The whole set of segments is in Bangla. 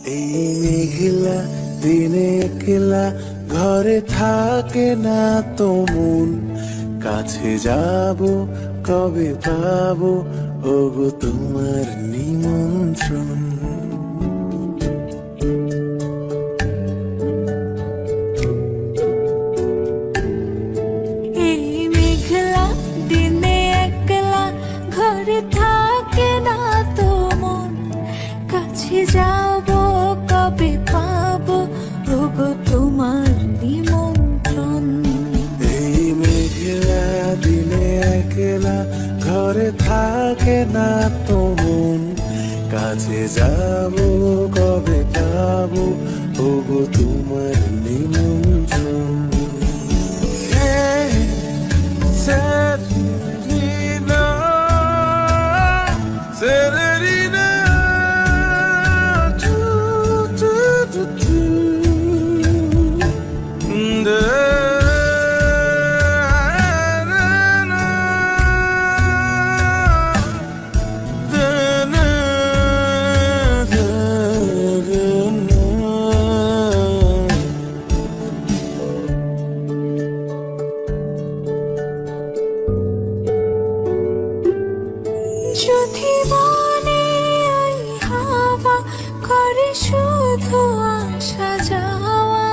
এই মেঘলা দিনে একলা ঘরে থাকে না তো মন, কাছে যাব কবে পাবো ওগো তোমার নিমন্ত্রণ। এই মেঘলা দিনে একলা ঘরে থাকে না তো মন, কাছে যাব কবে পাবো ওগো তোমার নিমন্ত্রণ। এই মেঘলা দিনে একলা ঘরে থাকে না তো মন, কাছে যাব কবে পাবো ওগো তোমার নিমন্ত্রণ। Serena, Serena, do, do, do, do. Da, na, na, da, na, da, da, na. যদি মনে ওই হাওয়া করে শুধু আসা যাওয়া,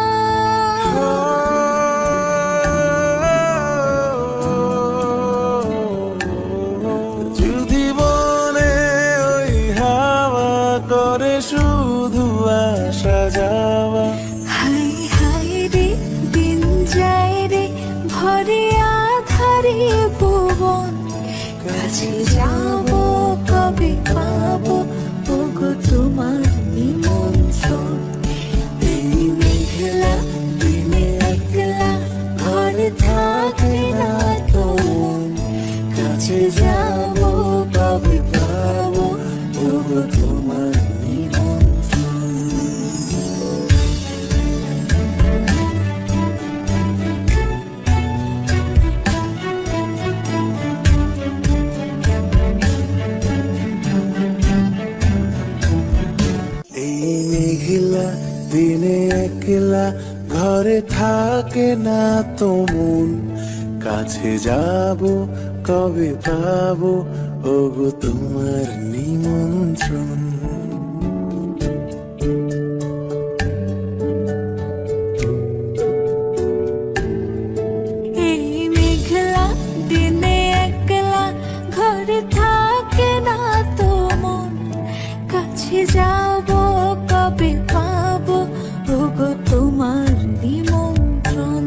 যদি মনে ওই হাওয়া করে শুধু আসা যাওয়া, হাই হাই রে দিন যায় রে ভরে আধারে ভুবন, কাছে যাব কবে পাবো ওগো তোমার নিমন্ত্রণ। এই মেঘলা দিনে একলা ঘরে থাকে না তো মন, কাছে যাব কবে পাবো ওগো তোমার নিমন্ত্রণ। এই মেঘলা দিনে একলা ঘরে থাকে না তো মন, কাছে যাব কবে পাবো ওগো তোমার নিমন্ত্রণ। এই মেঘলা দিনে একলা ঘরে থাকে না তো মন, কাছে যাব কবে পাবো ওগো তোমার নিমন্ত্রণ।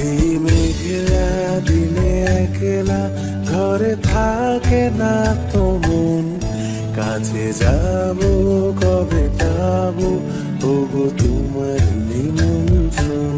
এই মেঘলা দিনে একলা ঘরে থাকে না তো মন, কাছে যাব কবে পাবো ওগো তোমার নিমন্ত্রণ।